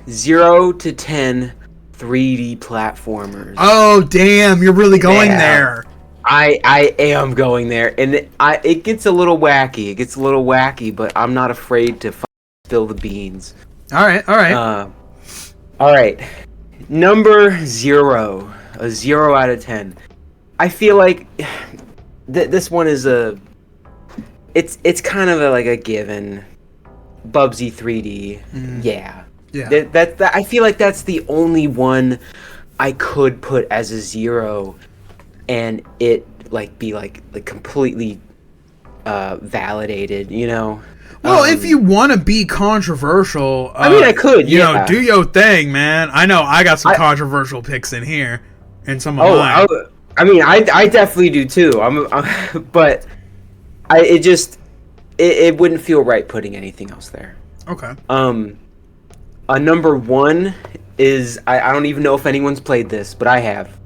0 to 10 3D platformers. Oh, damn, you're really going there. I am going there, and it gets a little wacky. It gets a little wacky, but I'm not afraid to spill the beans. All right. All right. Number 0, a 0 out of 10. I feel like this one is it's kind of like a given. Bubsy 3D. Yeah. That I feel like that's the only one I could put as a 0, and it like be like completely validated, you know. Well, if you want to be controversial, I mean, I could, you know, do your thing, man. I know I got some controversial picks in here, and some of mine. I mean, I definitely do too. But it wouldn't feel right putting anything else there. Okay. Number 1 is I don't even know if anyone's played this, but I have.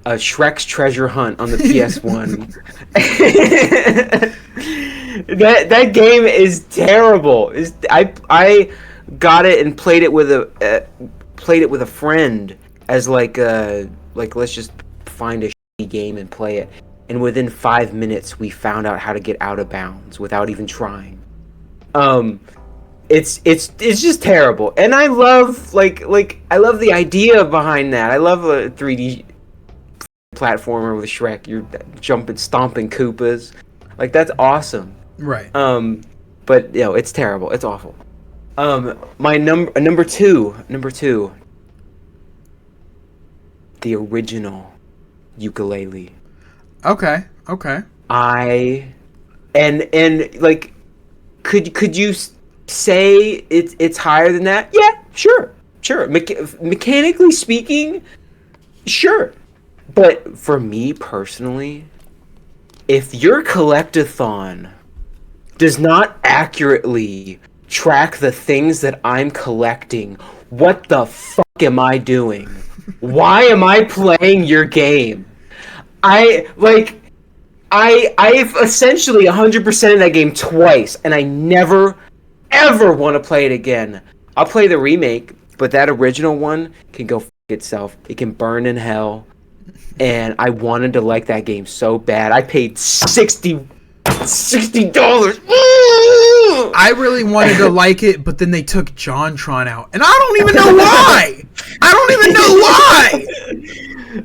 Shrek's Treasure Hunt on the PS1. that game is terrible. I got it and played it with a friend as like let's just find a shitty game and play it. And within 5 minutes, we found out how to get out of bounds without even trying. It's just terrible. And I love I love the idea behind that. I love a 3D platformer with Shrek. You're jumping, stomping Koopas. Like, that's awesome. Right. But you know, it's terrible. It's awful. My number two, the original ukulele. Okay. And like, could you say it's higher than that? Yeah, sure. Mechanically speaking, sure. But for me personally, if your collectathon does not accurately track the things that I'm collecting, what the fuck am I doing? Why am I playing your game? I've essentially 100% of that game twice, and I never ever want to play it again. I'll play the remake, but that original one can go fuck itself. It can burn in hell. And I wanted to like that game so bad. I paid $60. I really wanted to like it, but then they took JonTron out, and I don't even know why.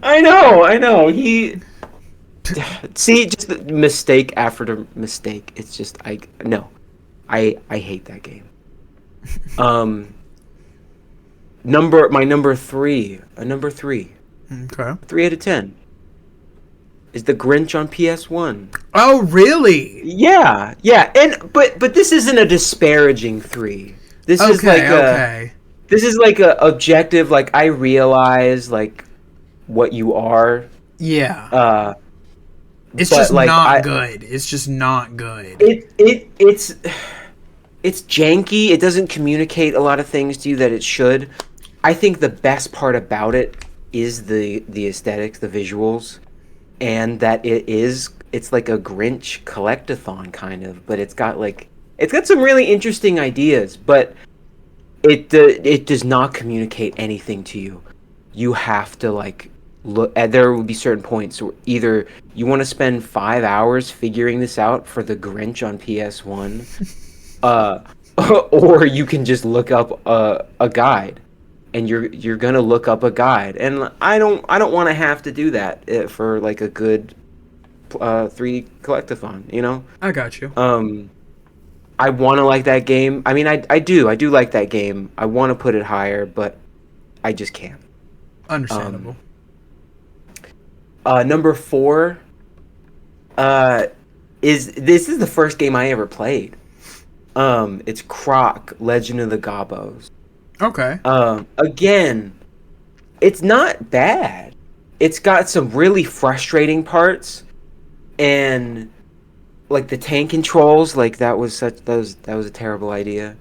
I know. Just mistake after mistake. It's just I hate that game. Number three. Okay. 3 out of 10 is the Grinch on PS1. Oh, really? Yeah. And but this isn't a disparaging 3. This is like a objective. Like, I realize like what you are. Yeah. It's just like, not good. It's just not good. It's janky. It doesn't communicate a lot of things to you that it should. I think the best part about it is the aesthetics, the visuals, and that it's like a Grinch collectathon kind of, but it's got some really interesting ideas, but it does not communicate anything to you. You have to like look at, there will be certain points where either you want to spend 5 hours figuring this out for the Grinch on PS1, or you can just look up a guide. And you're gonna look up a guide, and I don't want to have to do that for like a good 3D collectathon, you know. I got you. I want to like that game. I mean, I do like that game. I want to put it higher, but I just can't. Understandable. Number 4 is the first game I ever played. It's Croc: Legend of the Gobbos. Okay. Again, it's not bad. It's got some really frustrating parts, and like the tank controls, like that was a terrible idea.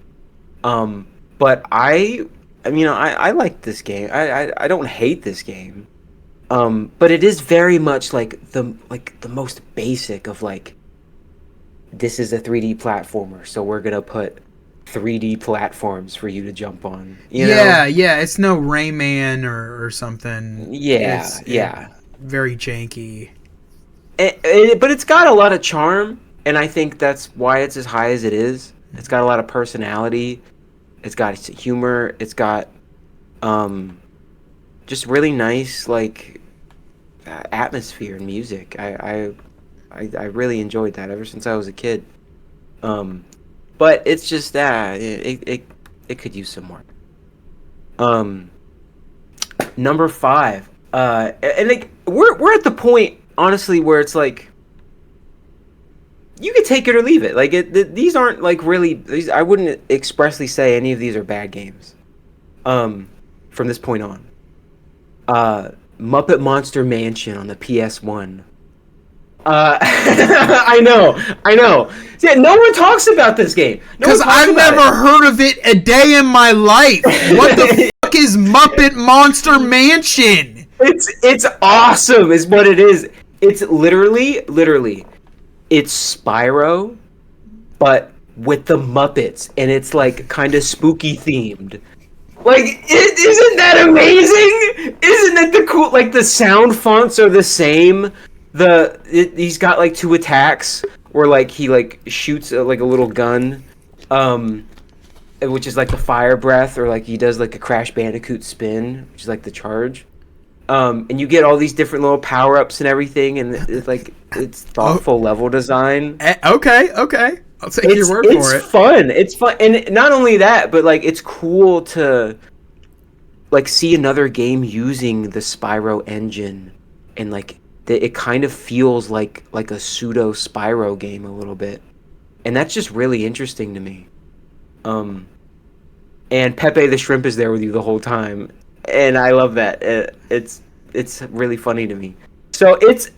But I like this game. I don't hate this game. But it is very much like the most basic of like, this is a 3D platformer, so we're gonna put 3D platforms for you to jump on. You Yeah, know? yeah. It's no Rayman or something. Yeah, It yeah. very janky. But it's got a lot of charm, and I think that's why it's as high as it is. It's got a lot of personality. It's got humor. It's got um, just really nice like atmosphere and music. I really enjoyed that ever since I was a kid. Um, but it's just that it could use some more. Um, Number five. And like we're at the point honestly where it's like you could take it or leave it. Like these aren't like really these. I wouldn't expressly say any of these are bad games. Um, from this point on. Uh, Muppet Monster Mansion on the PS1. I know. Yeah, no one talks about this game. No one Because talks I've about never heard of it a day in my life. What the it. fuck is Muppet Monster Mansion? It's awesome, is what it is. It's literally, it's Spyro, but with the Muppets, and it's like kind of spooky themed. Like, isn't that amazing? Isn't that the cool? Like the sound fonts are the same. He's got like two attacks where like he like shoots like a little gun, um, which is like the fire breath, or like he does like a Crash Bandicoot spin, which is like the charge. And you get all these different little power ups and everything, and it's like it's thoughtful level design. Okay. I'll take your word for it. It's fun, and not only that, but like it's cool to like see another game using the Spyro engine, and like it kind of feels like a pseudo Spyro game a little bit, and that's just really interesting to me. Um, and Pepe the Shrimp is there with you the whole time, and I love that. It's really funny to me. So it's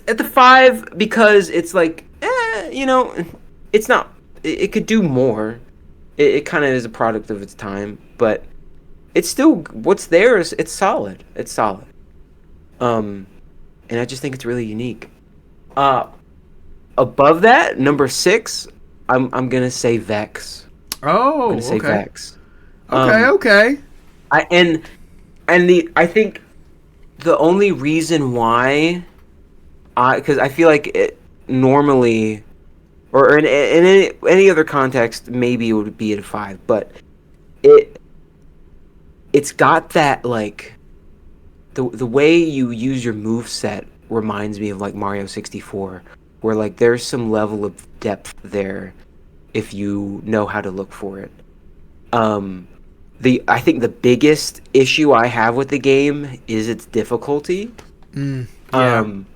at the five because it's like it's not. It could do more. It kind of is a product of its time, but it's still what's there is it's solid. It's solid. Um, and I just think it's really unique. Uh, Above that, number six, I'm gonna say Vex. I'm Oh, gonna say okay. Vex. Okay, Um, okay. I I think the only reason why because I feel like it normally or in any other context maybe it would be at a five, but it it's got that like the way you use your move set reminds me of like Mario 64, where like there's some level of depth there if you know how to look for it. Um, the I think the biggest issue I have with the game is its difficulty. Yeah. Um,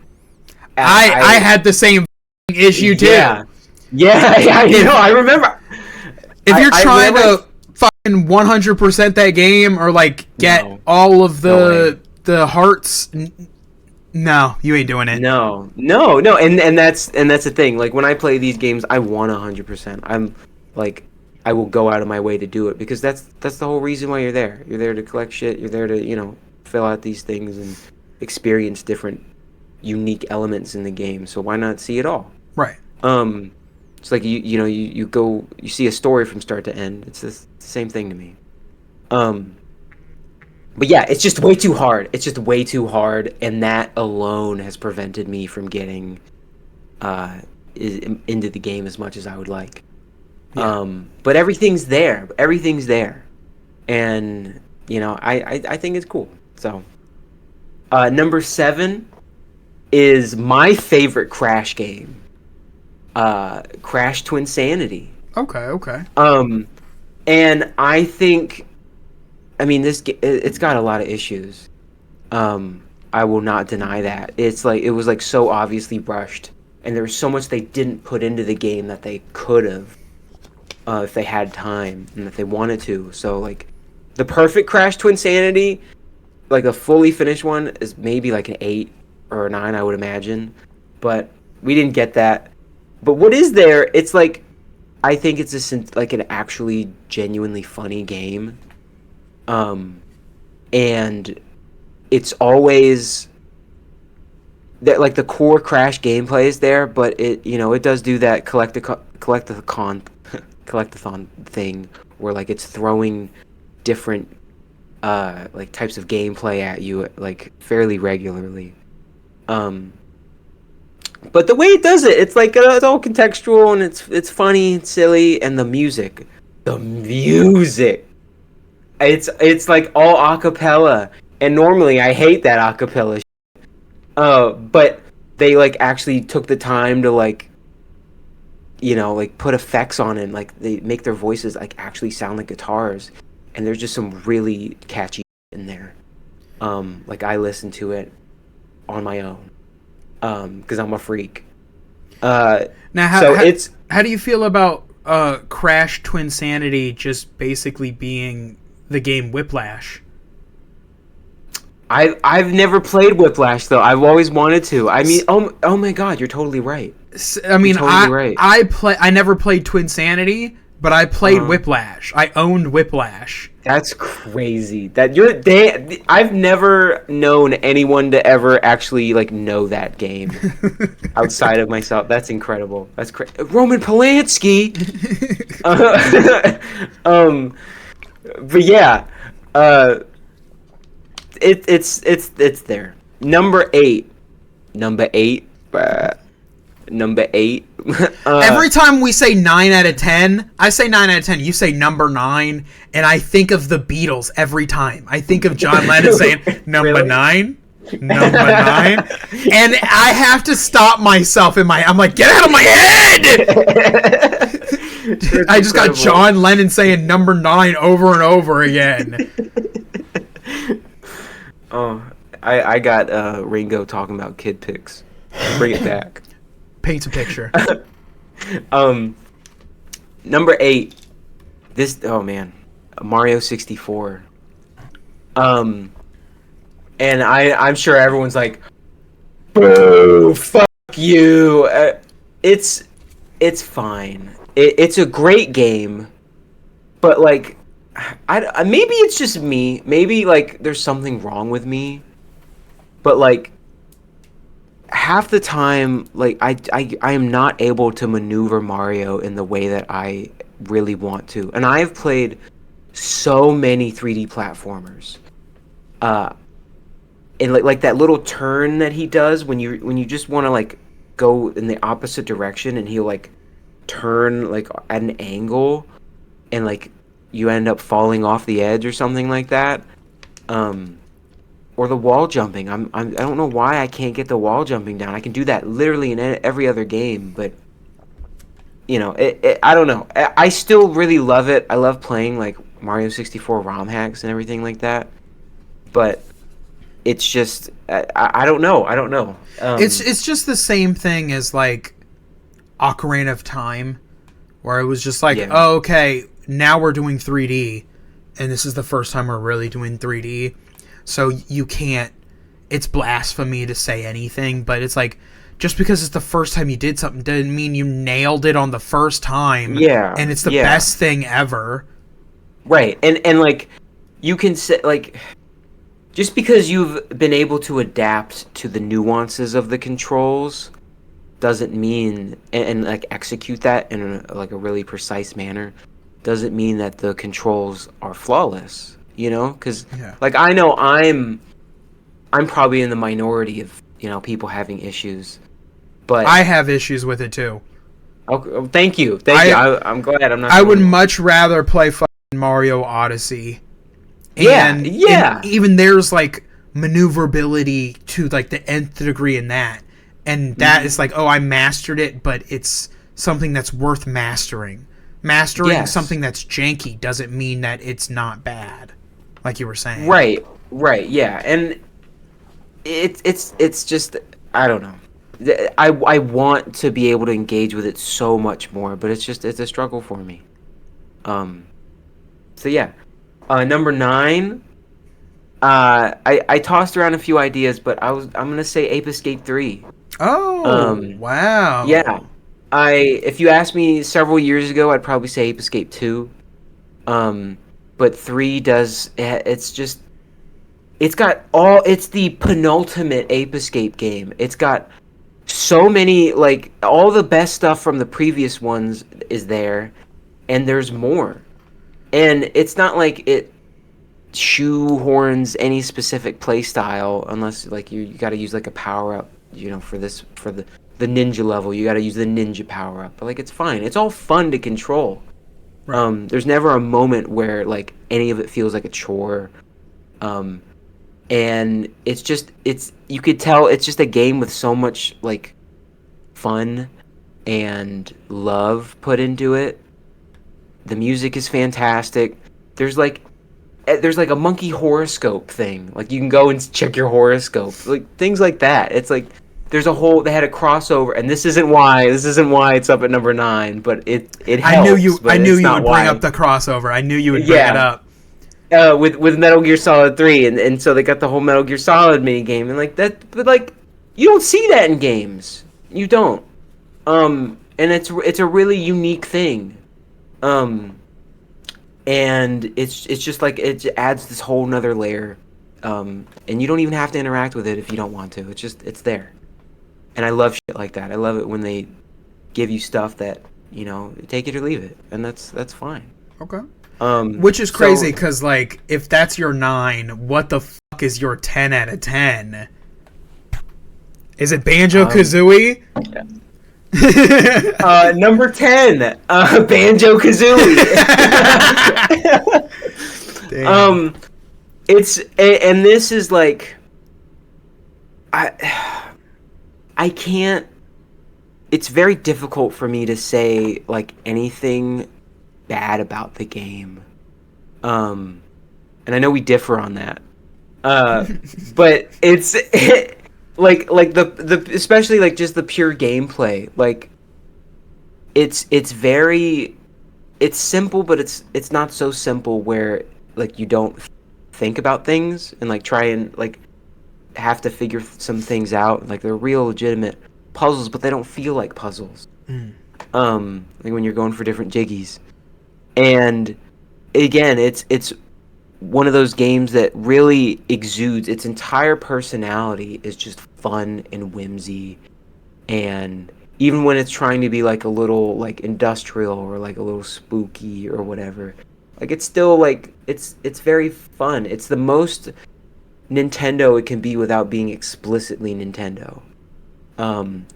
I had the same issue too. yeah, yeah, If I remember. if you're I trying whenever to fucking 100% that game or like get no, all of no way. the hearts, no, you ain't doing it. No, and that's the thing. Like when I play these games, I want 100%. I'm like, I will go out of my way to do it because that's the whole reason why you're there. You're there to collect shit. You're there to fill out these things and experience different unique elements in the game. So why not see it all? Right. Um, it's like you go you see a story from start to end. It's the same thing to me. Um, but yeah, it's just way too hard. It's just way too hard, and that alone has prevented me from getting uh into the game as much as I would like. Yeah. But everything's there. Everything's there, and I think it's cool. So, number seven is my favorite Crash game. Crash Twinsanity. Okay, okay. Um, and I think, I mean, it's got a lot of issues. I will not deny that. It's like it was like so obviously rushed, and there was so much they didn't put into the game that they could have, if they had time and if they wanted to. So like, the perfect Crash Twinsanity, like a fully finished one, is maybe like an 8 or a 9, I would imagine. But we didn't get that. But what is there? It's like I think it's like an actually genuinely funny game. And it's always that like the core Crash gameplay is there, but it does do that collect the con collectathon thing where like it's throwing different like types of gameplay at you like fairly regularly. But the way it does it, it's like it's all contextual and it's funny and silly, and the music, it's like all a cappella, and normally I hate that a cappella but they like actually took the time to like like put effects on it, and like they make their voices like actually sound like guitars, and there's just some really catchy in there. Like I listen to it on my own because I'm a freak. Now, how do you feel about Crash Twinsanity just basically being the game Whiplash? I've never played Whiplash though. I've always wanted to. I mean, oh my God, you're totally right. I mean, right. I never played Twinsanity, but I played Whiplash. I owned Whiplash. That's crazy. I've never known anyone to ever actually like know that game outside of myself. That's incredible. That's Roman Polanski. But yeah, it's there. Number eight. Every time we say 9 out of 10, I say 9 out of 10. You say number 9, and I think of the Beatles every time. I think of John Lennon saying number Really? 9, number 9, and I have to stop myself I'm like, get out of my head! I just got John Lennon saying number 9 over and over again. Oh, I got Ringo talking about kid pics. Bring it back. Paints a picture. Number 8. Mario 64. And I'm sure everyone's like, boo, fuck you. It's fine. It's a great game, but like, maybe it's just me. Maybe like there's something wrong with me, but like, half the time, like I am not able to maneuver Mario in the way that I really want to. And I have played so many 3D platformers. And like that little turn that he does when you just want to like go in the opposite direction, and he'll like turn like at an angle, and like you end up falling off the edge or something like that. Or the wall jumping. I don't know why I can't get the wall jumping down. I can do that literally in every other game, but I don't know. I still really love it. I love playing like Mario 64 ROM hacks and everything like that. But it's just I don't know. I don't know. It's just the same thing as like Ocarina of Time, where it was just like, oh, okay, now we're doing 3D, and this is the first time we're really doing 3D. So you can't, it's blasphemy to say anything, but it's like, just because it's the first time you did something doesn't mean you nailed it on the first time. Yeah. And it's the best thing ever. Right. And like, you can say, like, just because you've been able to adapt to the nuances of the controls doesn't mean, and like execute that in like a really precise manner, doesn't mean that the controls are flawless. Because like I know I'm probably in the minority of people having issues, but I have issues with it too. Oh, thank you. I'm glad I'm not. I would much rather play fucking Mario Odyssey. And even there's like maneuverability to like the nth degree in that, and that is like, oh, I mastered it, but it's something that's worth mastering. Mastering something that's janky doesn't mean that it's not bad. Like you were saying. Right, yeah. And it's just, I don't know. I want to be able to engage with it so much more, but it's a struggle for me. So yeah. Number 9, I tossed around a few ideas, but I'm gonna say Ape Escape 3. Oh, wow. Yeah. If you asked me several years ago, I'd probably say Ape Escape 2. But 3 does, it's the penultimate Ape Escape game. It's got so many, like, all the best stuff from the previous ones is there, and there's more. And it's not like it shoehorns any specific play style, unless like you got to use like a power up, for the ninja level. You got to use the ninja power up. But like it's fine. It's all fun to control. Right. There's never a moment where like any of it feels like a chore. And it's you could tell it's just a game with so much like fun and love put into it. The music is fantastic. There's like a monkey horoscope thing. Like you can go and check your horoscope. Like things like that. It's like they had a crossover, and this isn't why it's up at number 9, but it helps, I but knew it's you not would bring why. up the crossover. I knew you would bring it Yeah. up. With Metal Gear Solid 3, and so they got the whole Metal Gear Solid mini game, and like that, but like you don't see that in games. You don't. And it's a really unique thing. Um, and it's just like it adds this whole nother layer. And you don't even have to interact with it if you don't want to. It's there. And I love shit like that. I love it when they give you stuff that, take it or leave it, and that's fine. Okay. Which is So crazy because, like, if that's your 9, what the fuck is your 10 out of 10? Is it Banjo Kazooie? number 10, Banjo Kazooie. And this is like, I can't. It's very difficult for me to say like anything bad about the game. And I know we differ on that. But it's like the especially like just the pure gameplay. Like it's simple, but it's not so simple where like you don't think about things and like try and like have to figure some things out. Like they're real legitimate puzzles, but they don't feel like puzzles. Like when you're going for different jiggies. And again, it's one of those games that really exudes its entire personality is just fun and whimsy, and even when it's trying to be like a little like industrial or like a little spooky or whatever, like it's still like it's very fun. It's the most Nintendo it can be without being explicitly Nintendo. And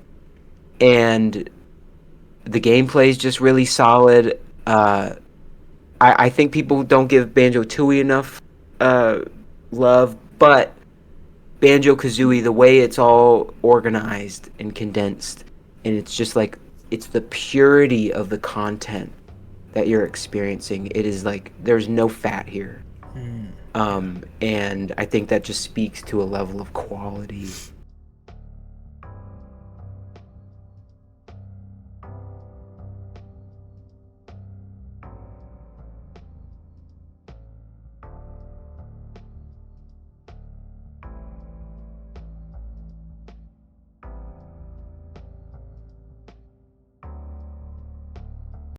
the gameplay is just really solid. I think people don't give Banjo-Tooie enough love, but Banjo-Kazooie, the way it's all organized and condensed, and it's just like, it's the purity of the content that you're experiencing. It is like, there's no fat here. And I think that just speaks to a level of quality